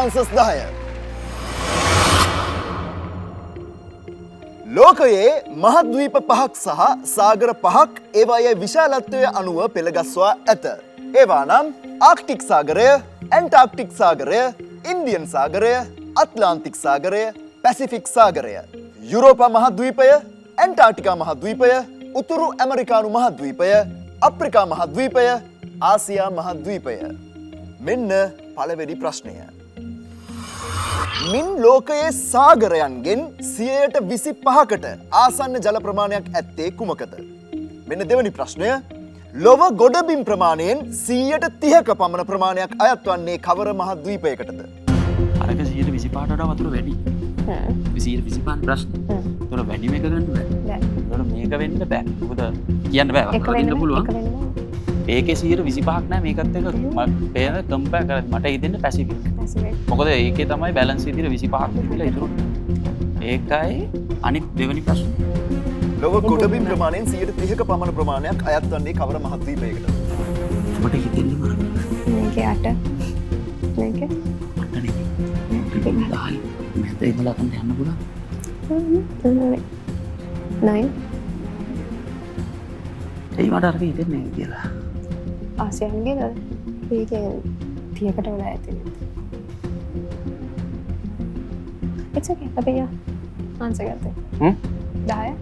Answers 10. ලෝකයේ මහද්වීප 5ක් සහ සාගර 5ක් ඒවායේ විශාලත්වය අනුව පෙළගස්වා ඇත. ඒවා නම් ආක්ටික් සාගරය, ඇන්ටාර්ක්ටික් සාගරය, ඉන්දියන් සාගරය, අට්ලාන්ටික් සාගරය, පැසිෆික් සාගරය. යුරෝපා මහද්වීපය, ඇන්ටාර්ක්ටිකා මහද්වීපය, උතුරු ඇමරිකානු මහද්වීපය, අප්‍රිකා මහද්වීපය, ආසියා මහද්වීපය. මෙන්න පළවෙනි ප්‍රශ්නය. මින් ලෝකයේ සාගරයන්ගෙන් 25%කට ආසන්න ජල ප්‍රමාණයක් ඇත්තේ කුමකද? මෙන්න දෙවැනි ප්‍රශ්නය. ලොව ගොඩබිම් ප්‍රමාණයෙන් 30%ක පමණ ප්‍රමාණයක් අයත් වන්නේ කවර මහද්වීපයකටද? අරක 125ට වඩා වතුර වැඩි. 125 ප්‍රශ්න. ඒතර වැඩි මේක ගන්න බෑ. ඒතර මේක වෙන්න බෑ. මොකද කියන්න බෑ. වදින්න පුළුවන්. ඒකේ 125ක් නෑ මේකත් එක්ක මම පේන කම්පයර් කරද්දි මට හිතෙන්නේ පැසිෆික්. මොකද ඒකේ තමයි බැලන්ස් විදිහට 25ක් තිබිලා ඉතුරු. ඒකයි අනිත් දෙවෙනි ප්‍රශ්නේ. ලොව ගොඩබිම් ප්‍රමාණයෙන් 30%ක පමණ ප්‍රමාණයක් අයත් වන්නේ කවර මහද්වීපයකටද? මට හිතෙන්නේ මම මේකේ 8 මේකේ 8 නේ. 10 මෙතන ඉඳලා අතන යන්න පුළුවන්. 9 ඒ මට අර හිතෙන්නේ නැහැ කියලා. ආසියාන්ගේ මේකේ 30කට වඩා ඇති. It's okay. අපි ආන්සර් ගත්තේ. 10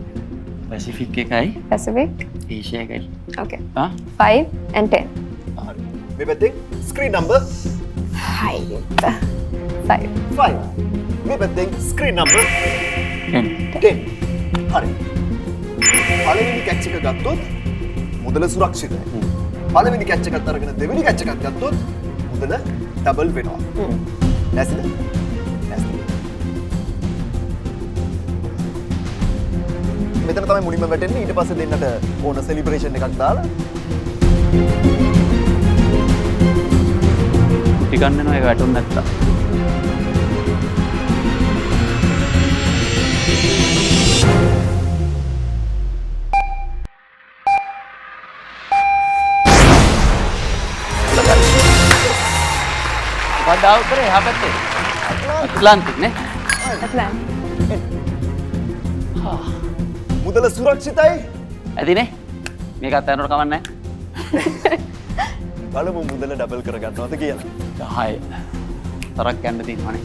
පැසිෆික් එකයි Pacific. ඒෂියා එකයි. Okay. 5 5 and 10. හරි. මේ පැත්තෙන් ස්ක්‍රීන් නම්බර් 5. 5. මේ පැත්තෙන් ස්ක්‍රීන් නම්බර් 10. හරි. පළවෙනි කැච් එක ගත්තොත් මුදල සුරක්ෂිතයි. පළවෙනි කැච් එකත් අරගෙන දෙවෙනි කැච් එකත් ගත්තොත් මුදල ඩබල් වෙනවා. නැසිද? නැසිද? මෙතන තමයි මුලින්ම වැටෙන්නේ. ඊට පස්සේ දෙන්නට ඕන සෙලිබ්‍රේෂන් එකක් දාලා කුටි ගන්නවා ඒක වැටුන්නේ නැත්තම්. වඩා උතරේ එහා පැත්තේ ඇට්ලාන්ටික් නේ. Atlantic. මුදල සුරක්ෂිතයි. ඇතිනේ මේකත් යනකොට කමක් නැහැ. බලමු මුදල ඩබල් කරගන්නවද කියලා. 10 තරක් යන්න තියෙනවානේ.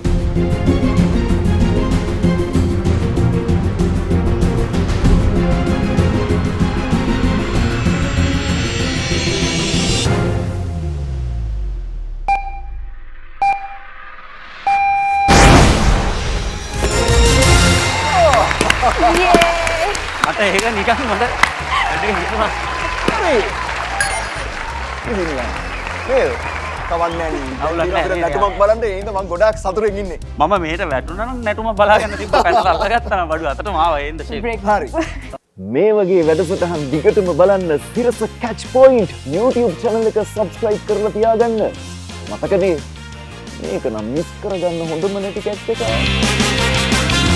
මට ඒක නිකන් හොඳ වැඩේ හිතුණා. හරි. ඉතින් නේද? කවන්නේ නැහැ. නැටුමක් බලන්න ඒ ඉඳ මම ගොඩාක් සතුටින් ඉන්නේ. මම මෙහෙට වැටුණා නම් නැටුම බලාගෙන තිබ්බ පැනලා අල්ලගත්තා නම් බඩු අතටම ආවා ඒන්ද ෂේප්. හරි. මේ වගේ වැඩසටහන් දිගටම බලන්න සිරස කැච් පොයින්ට් YouTube channel එක subscribe කරලා තියාගන්න. මතකනේ මේක නම් මිස් කරගන්න හොඳම නැති කැච් එක.